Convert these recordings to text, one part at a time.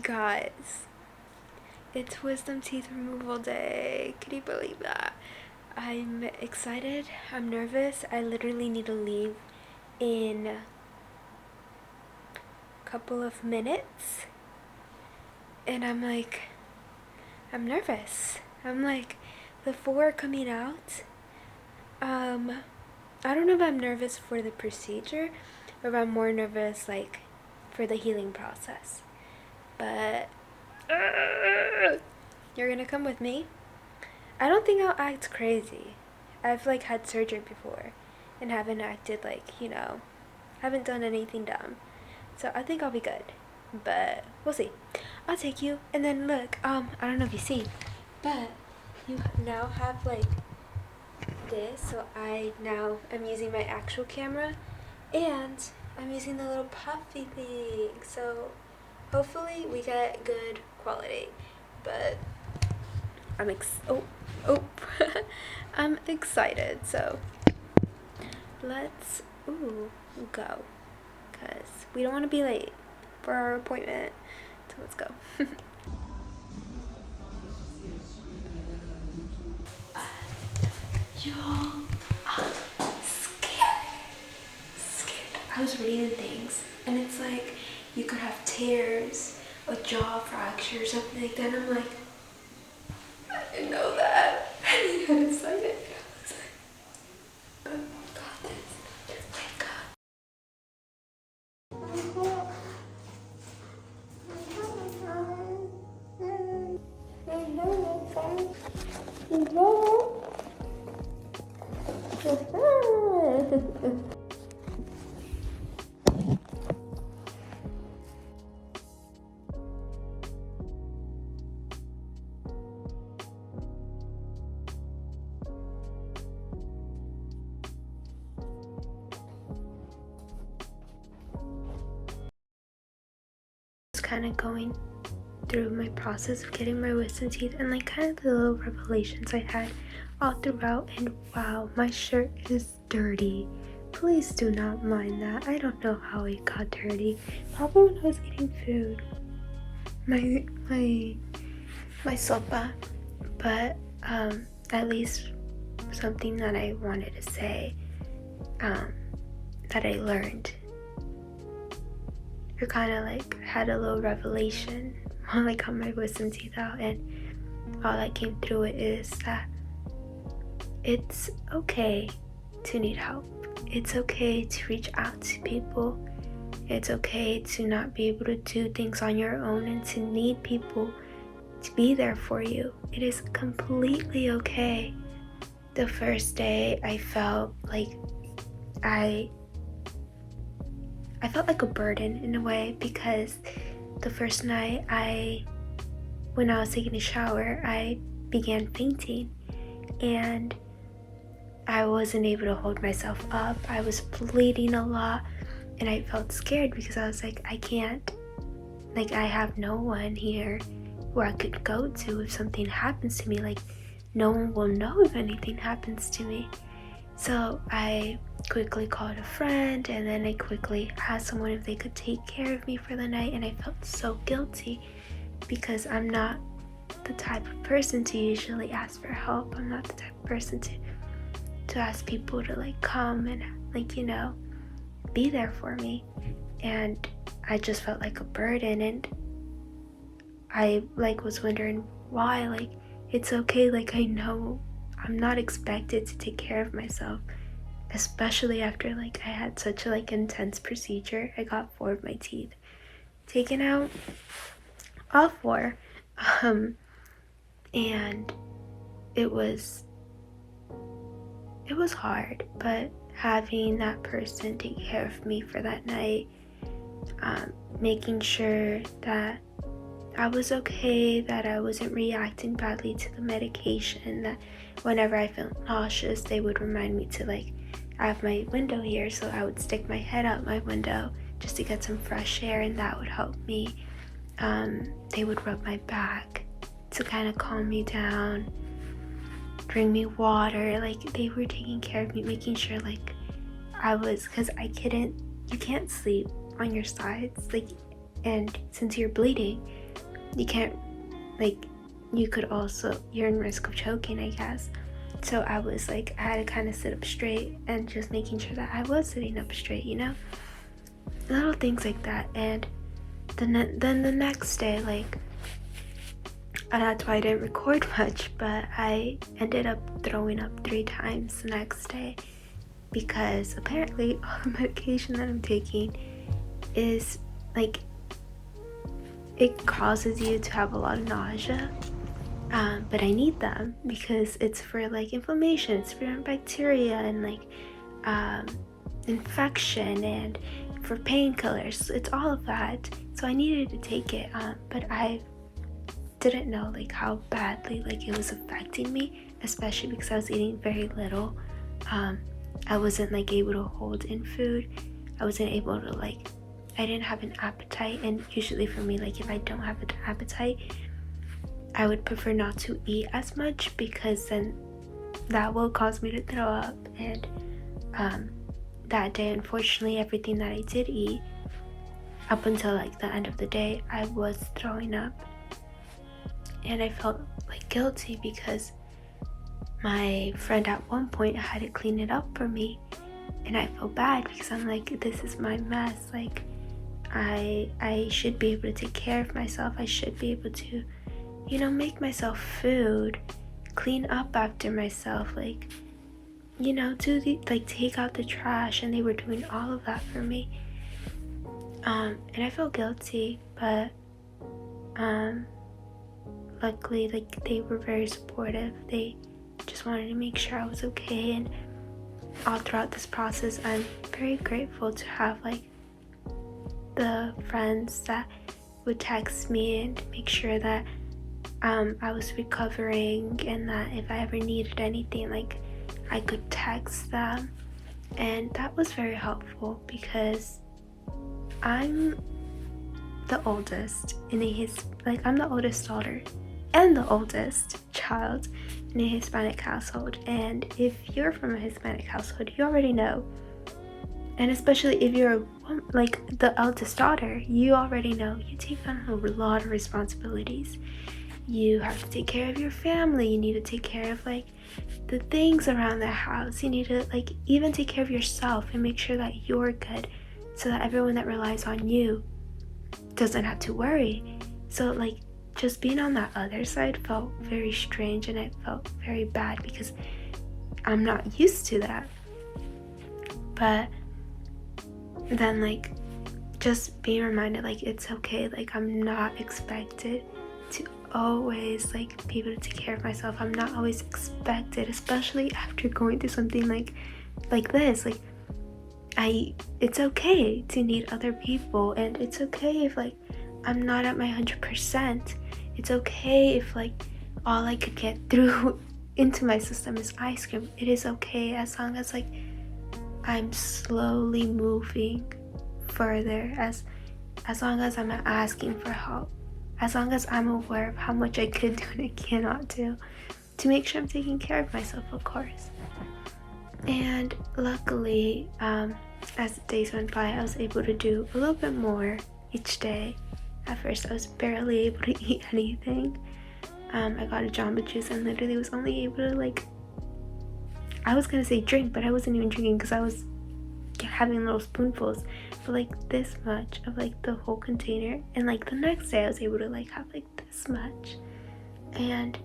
Guys, it's wisdom teeth removal day. Can you believe that? I'm excited. I'm nervous. I literally need to leave in a couple of minutes. And I'm nervous. Before coming out, I don't know if I'm nervous for the procedure or if I'm more nervous, for the healing process. But you're gonna come with me. I don't think I'll act crazy. I've had surgery before and haven't acted haven't done anything dumb. So I think I'll be good. But we'll see. I'll take you, and then look, I don't know if you've seen, but you now have this, so I now am using my actual camera and I'm using the little puffy thing. So hopefully we get good quality. But I'm I'm excited. So let's go, because we don't want to be late for our appointment. So let's go. Y'all, I'm scared. I was reading things, and it's you could have tears, a jaw fracture, something like that. And I'm like, I didn't know that. I got excited. I was like, oh, got this. Thank God. Kind of going through my process of getting my wisdom teeth and kind of the little revelations I had all throughout, and wow, my shirt is dirty. Please do not mind that. I don't know how it got dirty. Probably when I was eating food. My sopa. But at least something that I wanted to say that I learned, or kind of had a little revelation while I got my wisdom teeth out, and all that came through it is that it's okay to need help. It's okay to reach out to people. It's okay to not be able to do things on your own and to need people to be there for you. It is completely okay. The first day I felt I felt like a burden in a way, because the first night when I was taking a shower, I began fainting and I wasn't able to hold myself up. I was bleeding a lot and I felt scared because I was I can't, I have no one here where I could go to if something happens to me. No one will know if anything happens to me. So I quickly called a friend, and then I quickly asked someone if they could take care of me for the night, and I felt so guilty because I'm not the type of person to usually ask for help. I'm not the type of person to ask people to come and be there for me, and I just felt like a burden, and I was wondering why. It's okay, I know I'm not expected to take care of myself, especially after I had such a intense procedure. I got 4 of my teeth taken out, all 4, and it was hard, but having that person take care of me for that night, making sure that I was okay, that I wasn't reacting badly to the medication, that whenever I felt nauseous, they would remind me to I have my window here, so I would stick my head out my window just to get some fresh air, and that would help me. They would rub my back to kind of calm me down, bring me water. They were taking care of me, making sure I was, because you can't sleep on your sides. and since you're bleeding, you can't, like, you're in risk of choking, I guess. So I was like, I had to kind of sit up straight and just making sure that I was sitting up straight, little things like that. And then the next day, like, that's why I didn't record much, but I ended up throwing up 3 times the next day, because apparently all the medication that I'm taking is like, it causes you to have a lot of nausea, but I need them because it's for like inflammation, it's for bacteria and like infection and for painkillers. It's all of that, so I needed to take it, but I didn't know like how badly like it was affecting me, especially because I was eating very little. I wasn't like able to hold in food. I wasn't able to like, I didn't have an appetite, and usually for me, like if I don't have an appetite, I would prefer not to eat as much, because then that will cause me to throw up. And that day, unfortunately, everything that I did eat up until like the end of the day, I was throwing up, and I felt like guilty because my friend at one point had to clean it up for me, and I felt bad because I'm like, this is my mess. Like I should be able to take care of myself. I should be able to, make myself food, clean up after myself, like, take out the trash, and they were doing all of that for me. And I felt guilty, but luckily, like, they were very supportive. They just wanted to make sure I was okay, and all throughout this process, I'm very grateful to have like the friends that would text me and make sure that I was recovering, and that if I ever needed anything, like, I could text them. And that was very helpful because I'm the oldest I'm the oldest daughter and the oldest child in a Hispanic household. And if you're from a Hispanic household, you already know. And especially if you're like the eldest daughter, you already know you take on a lot of responsibilities. You have to take care of your family. You need to take care of like the things around the house. You need to like even take care of yourself and make sure that you're good, so that everyone that relies on you doesn't have to worry. So like just being on that other side felt very strange, and I felt very bad because I'm not used to that. But then like just being reminded like it's okay, like I'm not expected to always like be able to take care of myself. I'm not always expected, especially after going through something like this. Like it's okay to need other people, and it's okay if like I'm not at my 100%. It's okay if like all I could get through into my system is ice cream. It is okay as long as like I'm slowly moving further, as long as I'm asking for help, as long as I'm aware of how much I could do and I cannot do, to make sure I'm taking care of myself, of course. And luckily, as the days went by, I was able to do a little bit more each day. At first, I was barely able to eat anything. I got a Jamba Juice and literally was only able to like, I was gonna say drink, but I wasn't even drinking because I was having little spoonfuls, but like this much of like the whole container. And like the next day I was able to like have like this much, and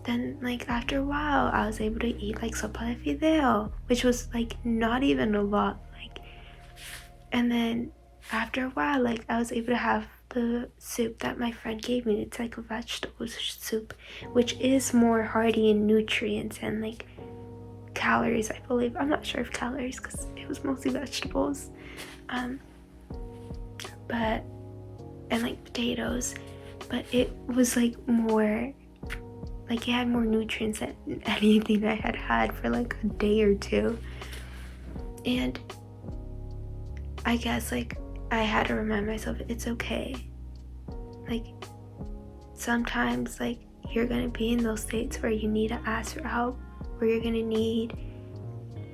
then like after a while I was able to eat like sopa de fideo, which was like not even a lot, like. And then after a while, like I was able to have the soup that my friend gave me. It's like a vegetable soup, which is more hearty in nutrients and like calories, I believe. I'm not sure of calories because it was mostly vegetables, but and like potatoes, but it was like more, like it had more nutrients than anything I had had for like a day or two. And I guess like I had to remind myself it's okay. Like sometimes like you're gonna be in those states where you need to ask for help, where you're gonna need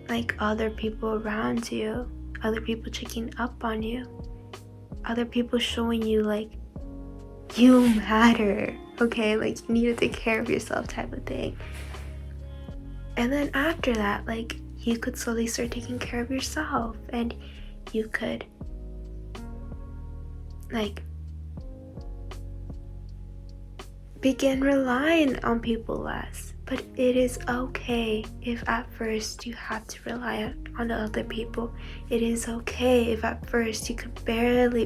like other people around you, other people checking up on you, other people showing you like you matter, okay, like you need to take care of yourself type of thing. And then after that, like you could slowly start taking care of yourself, and you could like begin relying on people less. But it is okay if at first you have to rely on other people. It is okay if at first you could barely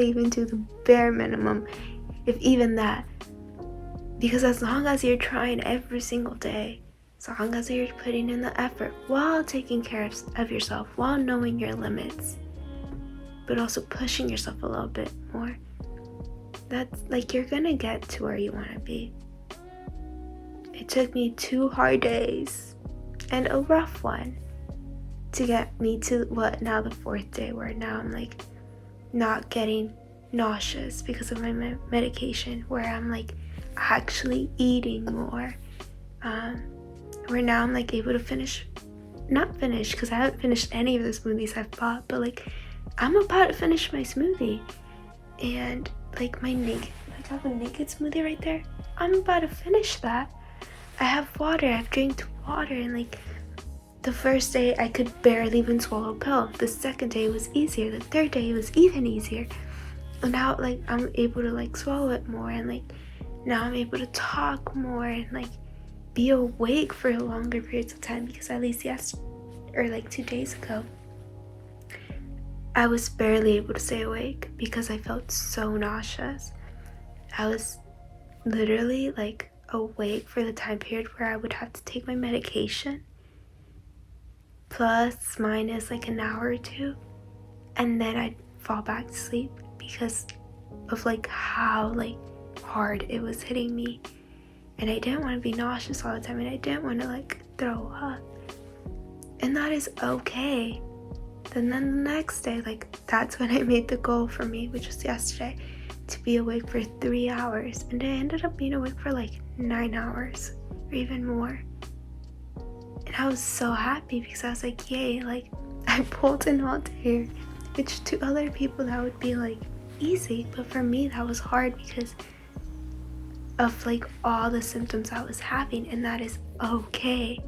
even do the bare minimum, if even that. Because as long as you're trying every single day, as long as you're putting in the effort while taking care of yourself, while knowing your limits, but also pushing yourself a little bit more, that's like you're gonna get to where you want to be. It took me 2 hard days and a rough one to get me to now the 4th day, where now I'm like not getting nauseous because of my medication, where I'm like actually eating more, where now I'm like able to not finish because I haven't finished any of the smoothies I've bought, but like I'm about to finish my smoothie. And like I have a naked smoothie right there. I'm about to finish that. I have water, I've drank water, and like the first day I could barely even swallow a pill. The second day was easier, the third day was even easier. And now like I'm able to like swallow it more, and like now I'm able to talk more and like be awake for longer periods of time, because at least 2 days ago I was barely able to stay awake because I felt so nauseous. I was literally like awake for the time period where I would have to take my medication plus minus like an hour or two, and then I'd fall back to sleep because of like how like hard it was hitting me. And I didn't want to be nauseous all the time, and I didn't want to like throw up, and that is okay. Then the next day, like that's when I made the goal for me, which was yesterday, to be awake for 3 hours, and I ended up being awake for like 9 hours or even more. And I was so happy because I was like, yay, like I pulled an all day, which to other people that would be like easy, but for me that was hard because of like all the symptoms I was having. And that is okay.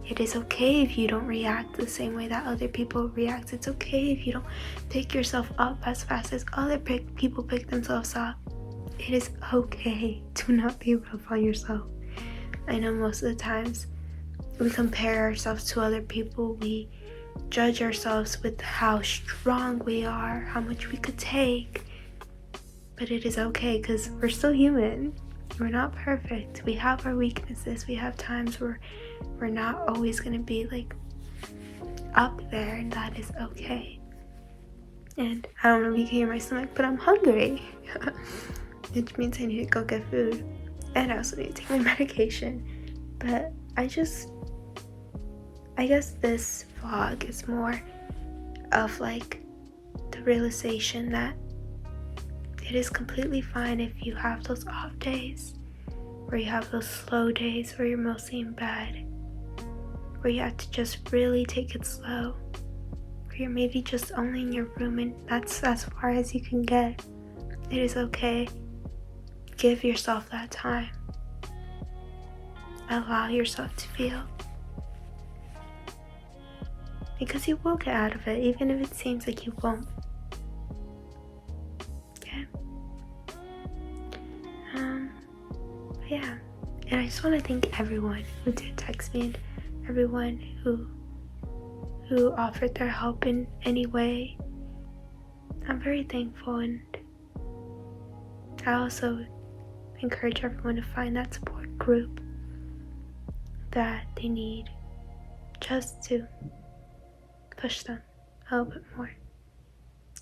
It is okay if you don't react the same way that other people react. It's okay if you don't pick yourself up as fast as other people pick themselves up. It is okay to not be rough on yourself. I know most of the times we compare ourselves to other people. We judge ourselves with how strong we are, how much we could take. But it is okay because we're still human. We're not perfect. We have our weaknesses. We have times where we're not always going to be like up there, and that is okay. And I don't know if you can hear my stomach, but I'm hungry. Which means I need to go get food. And I also need to take my medication. But I guess this vlog is more of like the realization that it is completely fine if you have those off days, where you have those slow days where you're mostly in bed, where you have to just really take it slow, where you're maybe just only in your room and that's as far as you can get. It is okay. Give yourself that time. Allow yourself to feel. Because you will get out of it, even if it seems like you won't. Yeah, and I just want to thank everyone who did text me, and everyone who offered their help in any way. I'm very thankful, and I also encourage everyone to find that support group that they need just to push them a little bit more,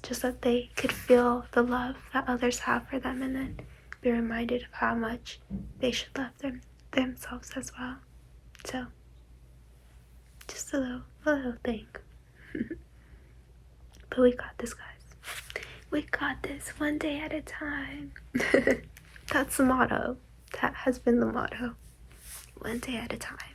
just so that they could feel the love that others have for them, and then be reminded of how much they should love themselves as well. So, just a little thing. But we got this, guys. We got this, one day at a time. That's the motto. That has been the motto. One day at a time.